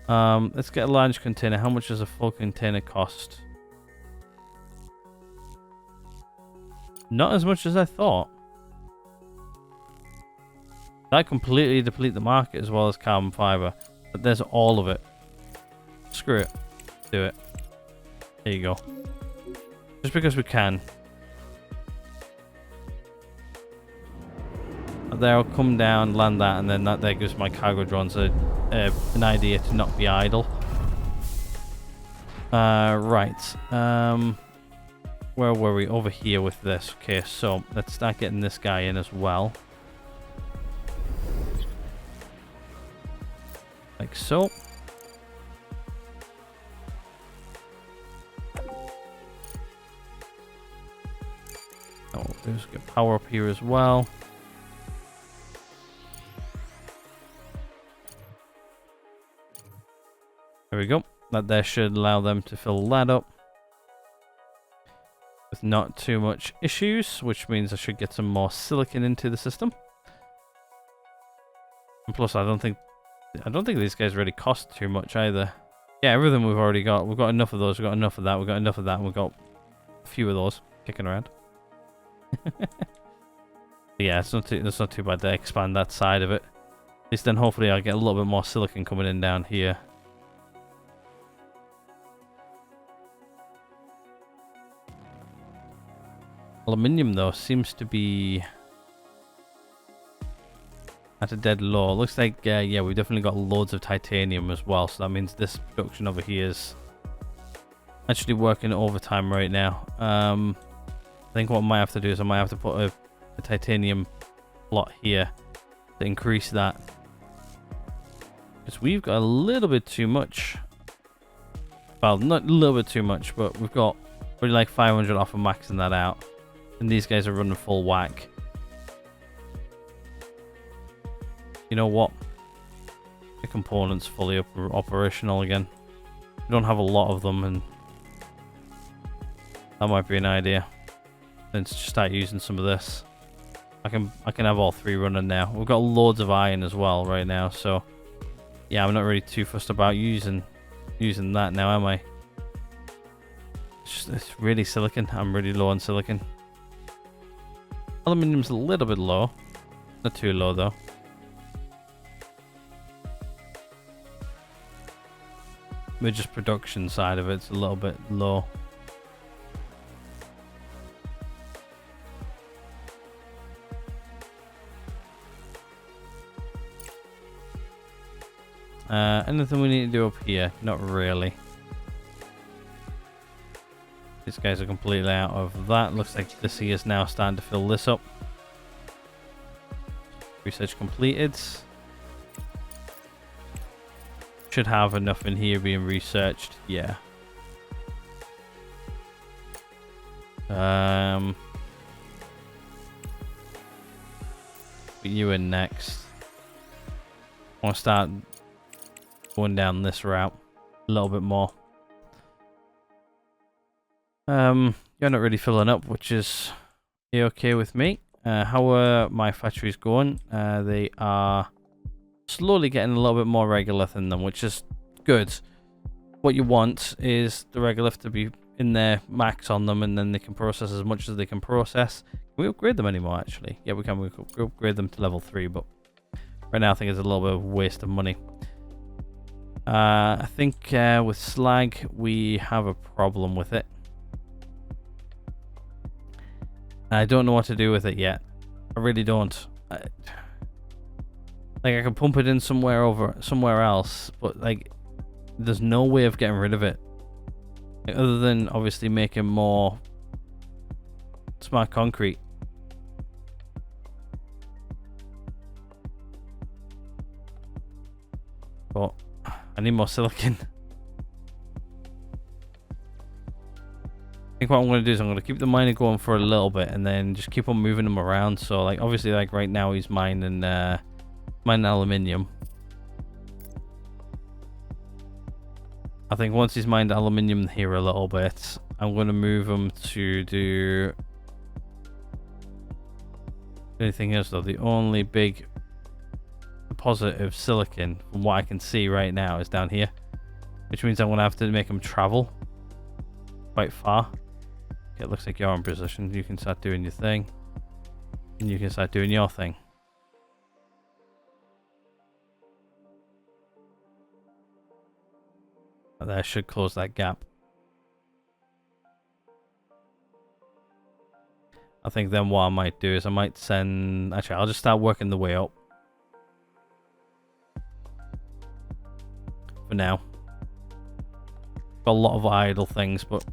Let's get a large container. How much does a full container cost? Not as much as I thought. That completely deplete the market as well as carbon fiber. But there's all of it. Screw it. Do it. There you go. Just because we can. There, I'll come down, land that, and then that there gives my cargo drones an idea to not be idle. Right. Where were we? Over here with this. Okay, so let's start getting this guy in as well. Like so. Oh, there's good power up here as well. There we go. That there should allow them to fill that up with not too much issues, which means I should get some more silicon into the system. And plus, I don't think these guys really cost too much either. Yeah, everything we've already got. We've got enough of those. We've got enough of that. We've got enough of that. And we've got a few of those kicking around. Yeah, it's not too bad to expand that side of it. At least then, hopefully, I'll get a little bit more silicon coming in down here. Aluminium though seems to be at a dead low. Looks like yeah, we've definitely got loads of titanium as well, so that means this production over here is actually working overtime right now. I think what I might have to do is I might have to put a titanium plot here to increase that, because we've got a little bit too much. Well, not a little bit too much, but we've got probably like 500 off of maxing that out. And these guys are running full whack. You know what? The component's fully operational again. We don't have a lot of them, and that might be an idea. Then to just start using some of this. I can have all three running now. We've got loads of iron as well right now, so yeah, I'm not really too fussed about using that now, am I? It's really silicon. I'm really low on silicon. Aluminium's a little bit low. Not too low though. Maybe just production side of it's a little bit low. Anything we need to do up here? Not really. These guys are completely out of that. Looks like this here is now starting to fill this up. Research completed. Should have enough in here being researched. Yeah. Put you in next. I want to start going down this route a little bit more. You're not really filling up, which is okay with me. How are my factories going? They are slowly getting a little bit more regolith in them, which is good. What you want is the regolith to be in their max on them, and then they can process as much as they can process. Can we upgrade them anymore, actually? Yeah, we can. We can upgrade them to level 3, but right now I think it's a little bit of a waste of money. I think with slag, we have a problem with it. I don't know what to do with it yet. I really don't. Like, I can pump it in somewhere else, but like, there's no way of getting rid of it. Like, other than obviously making more smart concrete. But I need more silicon. I think what I'm going to do is I'm going to keep the mining going for a little bit and then just keep on moving them around. So like obviously like right now he's mining aluminium. I think once he's mined aluminium here a little bit, I'm going to move him to do anything else though. The only big deposit of silicon from what I can see right now is down here, which means I'm going to have to make him travel quite far. Okay, it looks like you're in position. You can start doing your thing, and you can start doing your thing. And that should close that gap. I think then what I might do is I might send... Actually, I'll just start working the way up. For now. Got a lot of idle things, but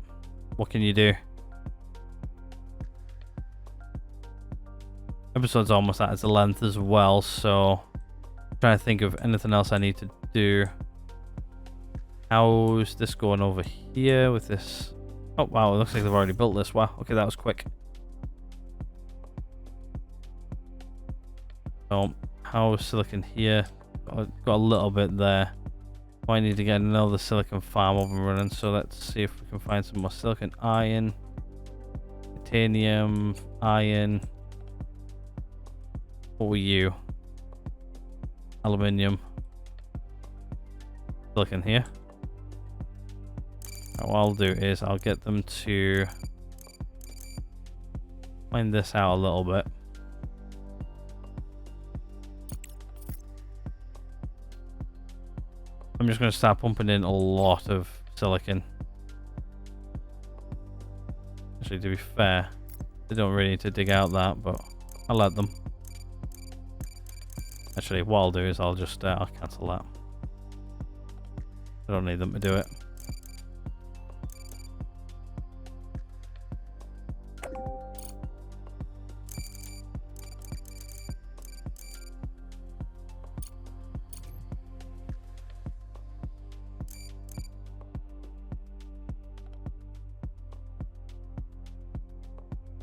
what can you do? Episode's almost at its length as well, so I'm trying to think of anything else I need to do. How's this going over here with this? Oh wow, it looks like they've already built this. Wow, okay, that was quick. So how's silicon here? Got a little bit there. I need to get another silicon farm up and running, so let's see if we can find some more silicon. Iron, titanium, iron. What were you? Aluminium. Silicon here. What I'll do is I'll get them to find this out a little bit. I'm just going to start pumping in a lot of silicon. Actually, to be fair, they don't really need to dig out that, but I'll let them. Actually, what I'll do is I'll just I'll cancel that. I don't need them to do it.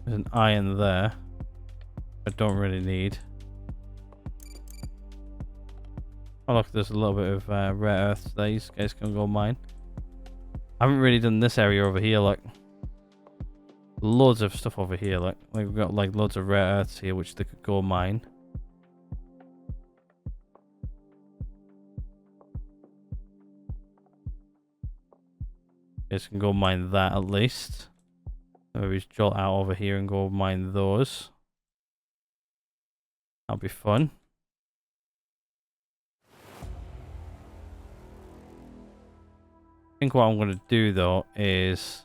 There's an iron there. I don't really need. Oh look, there's a little bit of rare earths there. You guys can go mine. I haven't really done this area over here. Like loads of stuff over here. Like we've got like loads of rare earths here, which they could go mine. You guys can go mine that at least. Maybe just jolt out over here and go mine those. That'll be fun. I think what I'm going to do though is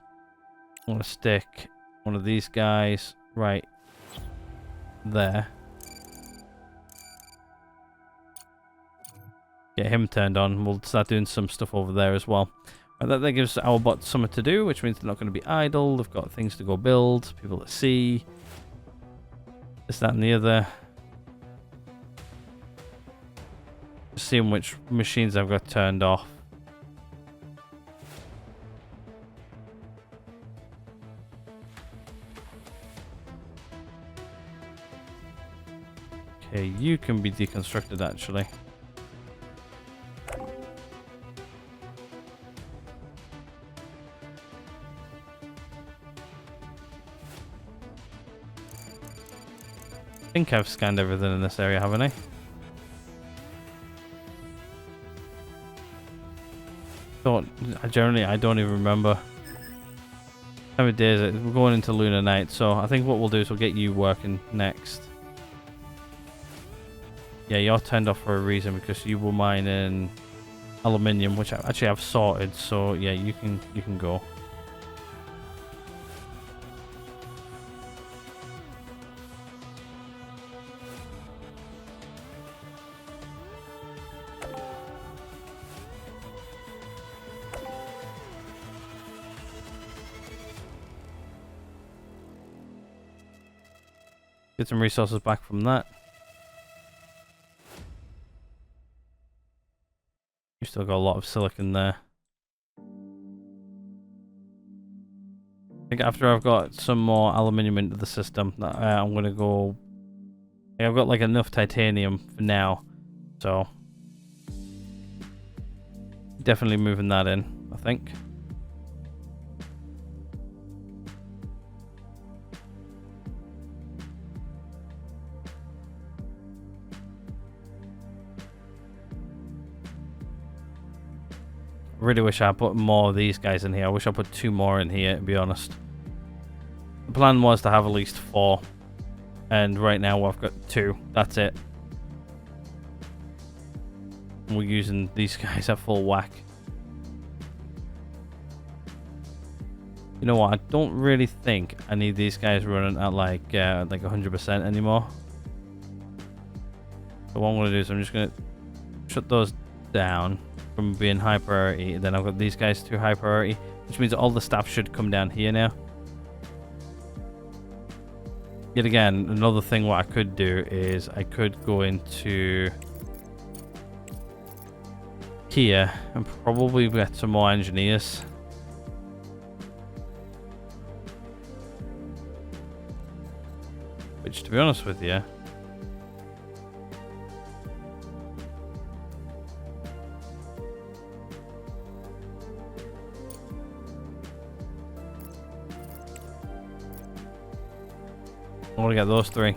I'm going to stick one of these guys right there. Get him turned on. We'll start doing some stuff over there as well. And that gives our bots something to do, which means they're not going to be idle. They've got things to go build, people to see. This, that, and the other. Just seeing which machines I've got turned off. Okay, you can be deconstructed actually. I think I've scanned everything in this area, haven't I? I don't even remember. How many days it? We're going into Lunar Night, so I think what we'll do is we'll get you working next. Yeah, you're turned off for a reason because you were mining aluminium, which I actually have sorted. So yeah, you can go. Get some resources back from that. You still got a lot of silicon there. I think after I've got some more aluminium into the system, I'm gonna go. I've got like enough titanium for now, so definitely moving that in, I think. I really wish I put more of these guys in here. I wish I put 2 more in here, to be honest. The plan was to have at least 4. And right now I've got 2. That's it. We're using these guys at full whack. You know what? I don't really think I need these guys running at like 100% anymore. So what I'm going to do is I'm just going to shut those down from being high priority, and then I've got these guys to high priority, which means all the staff should come down here now. Yet again, another thing what I could do is I could go into here and probably get some more engineers. Which, to be honest with you, I want to get those 3.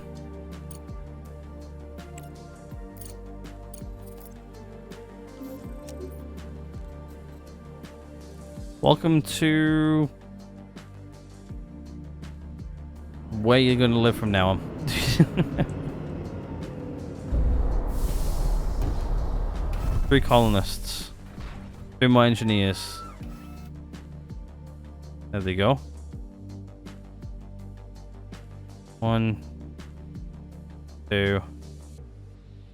Welcome to where you're going to live from now on. 3 colonists. 2 more engineers. There they go. 1, 2,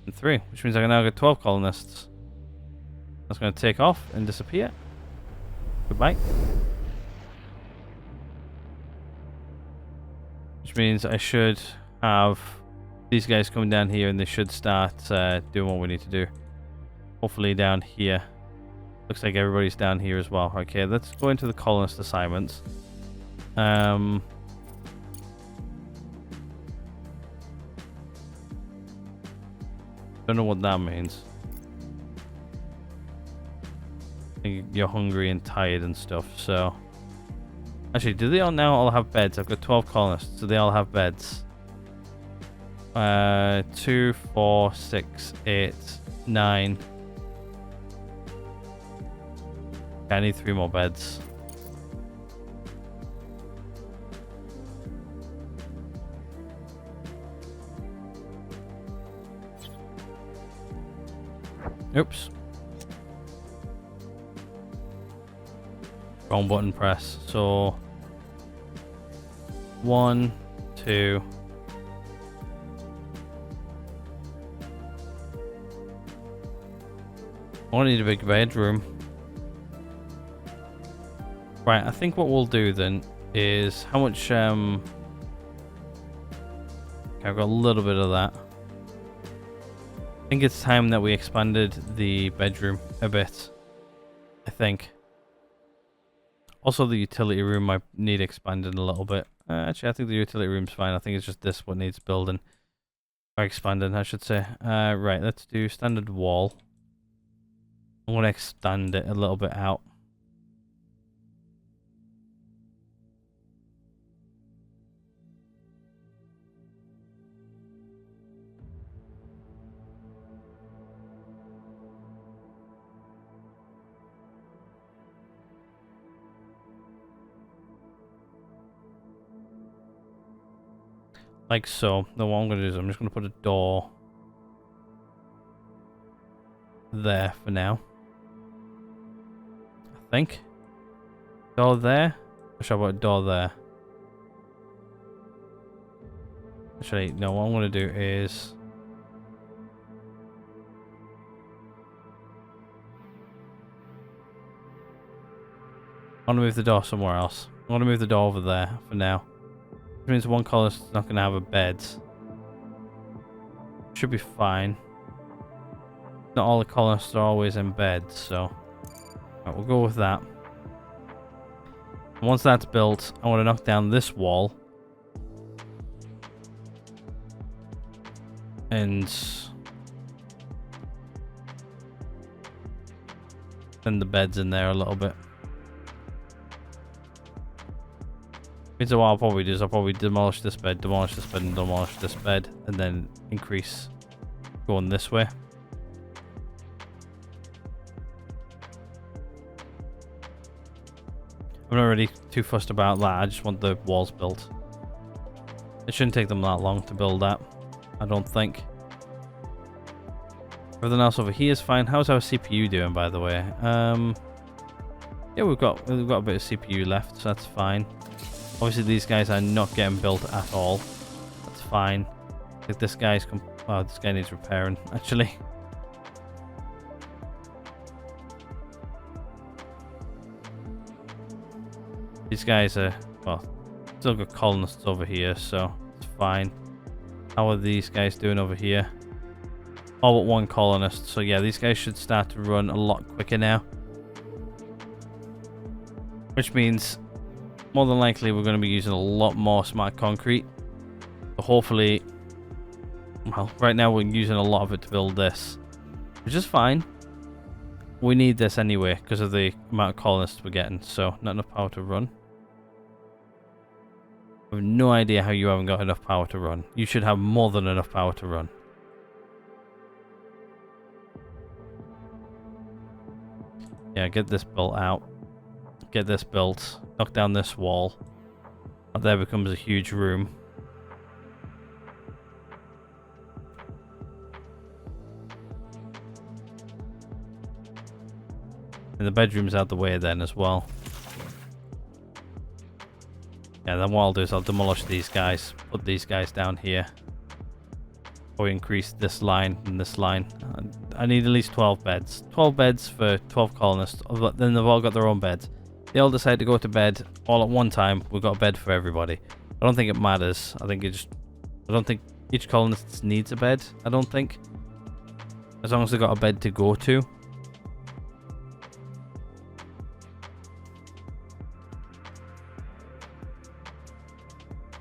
and 3, which means I can now get 12 colonists. That's going to take off and disappear. Goodbye. Which means I should have these guys coming down here and they should start doing what we need to do. Hopefully down here. Looks like everybody's down here as well. Okay, let's go into the colonist assignments. Don't know what that means. I think you're hungry and tired and stuff, so... Actually, do they all now all have beds? I've got 12 colonists, so they all have beds. 2, 4, 6, 8, 9. I need 3 more beds. Oops. Wrong button press. So 1, 2. I need a big bedroom. Right, I think what we'll do then is how much okay, I've got a little bit of that. I think it's time that we expanded the bedroom a bit. I think. Also, the utility room might need expanding a little bit. Actually, I think the utility room's fine. I think it's just this what needs building. Or expanded, I should say. Right, let's do standard wall. I'm going to extend it a little bit out. Like so. Then what I'm going to do is I'm just going to put a door there for now. I think. Door there? Or should I put a door there? Actually, no, what I'm going to do is... I want to move the door somewhere else. I want to move the door over there for now. Which means one color's not going to have a bed. Should be fine. Not all the colonists are always in bed, so... Right, we'll go with that. And once that's built, I want to knock down this wall. And... then the bed's in there a little bit. So what I'll probably do is I'll probably demolish this bed, and demolish this bed, and then increase going this way. I'm not really too fussed about that, I just want the walls built. It shouldn't take them that long to build that, I don't think. Everything else over here is fine. How's our CPU doing, by the way? Yeah, we've got a bit of CPU left, so that's fine. Obviously, these guys are not getting built at all. That's fine. Like this guy's oh, this guy needs repairing, actually. These guys are, well, still got colonists over here, so it's fine. How are these guys doing over here? All but one colonist, so yeah, these guys should start to run a lot quicker now. Which means, more than likely, we're going to be using a lot more smart concrete. But hopefully, well, right now we're using a lot of it to build this, which is fine. We need this anyway because of the amount of colonists we're getting, so not enough power to run. I have no idea how you haven't got enough power to run. You should have more than enough power to run. Yeah, get this built out. Get this built. Knock down this wall. That there becomes a huge room. And the bedroom's out the way then as well. Yeah, then what I'll do is I'll demolish these guys. Put these guys down here. Or increase this line and this line. I need at least 12 beds. 12 beds for 12 colonists. Then they've all got their own beds. They all decide to go to bed all at one time. We've got a bed for everybody. I don't think it matters. I don't think each colonist needs a bed. I don't think. As long as they've got a bed to go to.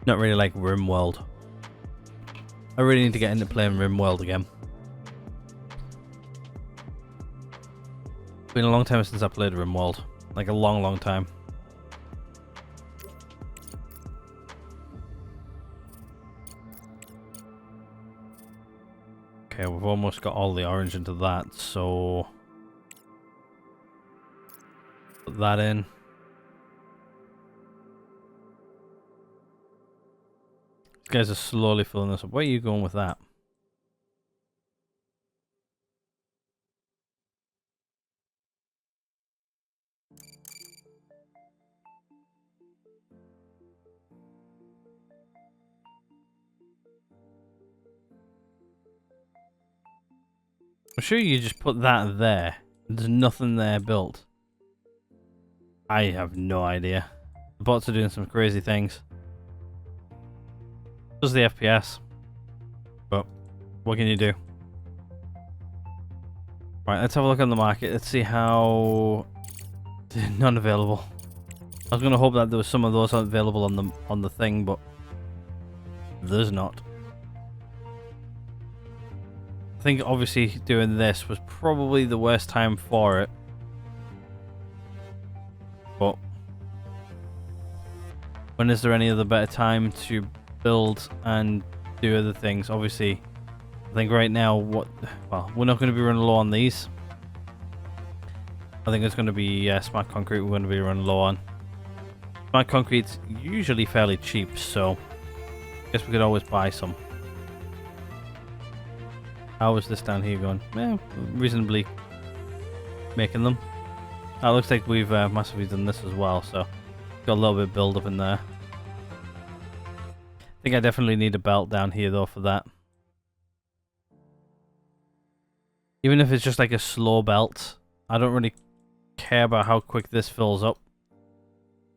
Not really like RimWorld. I really need to get into playing RimWorld again. It's been a long time since I played RimWorld. Like a long, long time. Okay, we've almost got all the orange into that, so... put that in. These guys are slowly filling this up. Where are you going with that? I'm sure you just put that there. There's nothing there built. I have no idea. The bots are doing some crazy things. Does the FPS. But what can you do? Right, let's have a look on the market. Let's see how... none available. I was going to hope that there was some of those available on the thing, but there's not. think obviously doing this was probably the worst time for it. But when is there any other better time to build and do other things? Obviously, I think right now, well, we're not going to be running low on these. I think it's going to be smart concrete we're going to be running low on. Smart concrete's usually fairly cheap, so I guess we could always buy some. How is this down here going? Yeah, reasonably making them. Oh, it looks like we've massively done this as well, so got a little bit of build up in there. I think I definitely need a belt down here though for that. Even if it's just like a slow belt, I don't really care about how quick this fills up.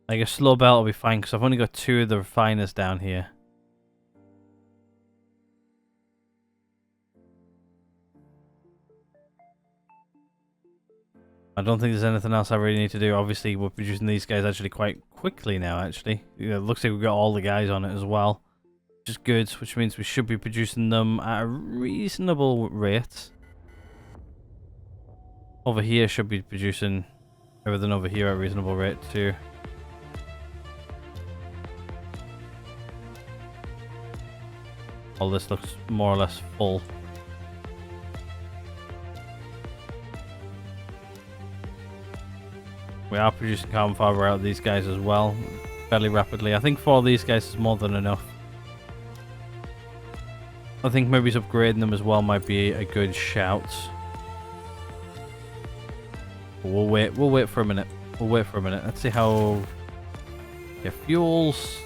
Like a slow belt will be fine because I've only got 2 of the refiners down here. I don't think there's anything else I really need to do. Obviously, we're producing these guys actually quite quickly now, actually. It looks like we've got all the guys on it as well, which is good, which means we should be producing them at a reasonable rate. Over here should be producing everything over here at a reasonable rate too. All this looks more or less full. We are producing carbon fiber out of these guys as well, fairly rapidly. I think 4 of these guys is more than enough. I think maybe upgrading them as well might be a good shout. But we'll wait for a minute. We'll wait for a minute. Let's see how... Yeah, fuel's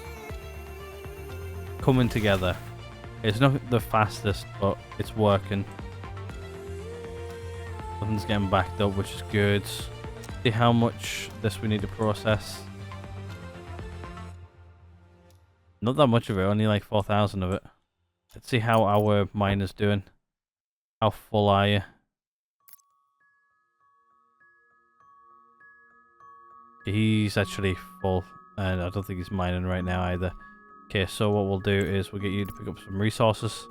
coming together. It's not the fastest, but it's working. Nothing's getting backed up, which is good. See how much this we need to process. Not that much of it, only like 4,000 of it. Let's see how our miner's doing. How full are you? He's actually full, and I don't think he's mining right now either. Okay, so what we'll do is we'll get you to pick up some resources.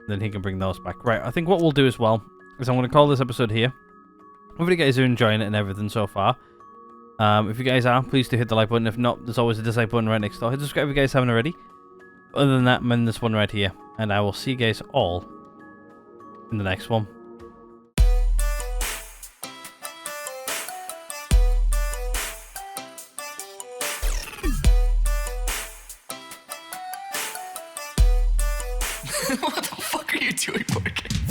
Then he can bring those back. Right, I think what we'll do as well is I'm going to call this episode here. Hopefully you guys are enjoying it and everything so far. If you guys are, please do hit the like button. If not, there's always a dislike button right next door. Hit subscribe if you guys haven't already. Other than that, I'm in this one right here. And I will see you guys all in the next one. What the fuck are you doing, Morgan?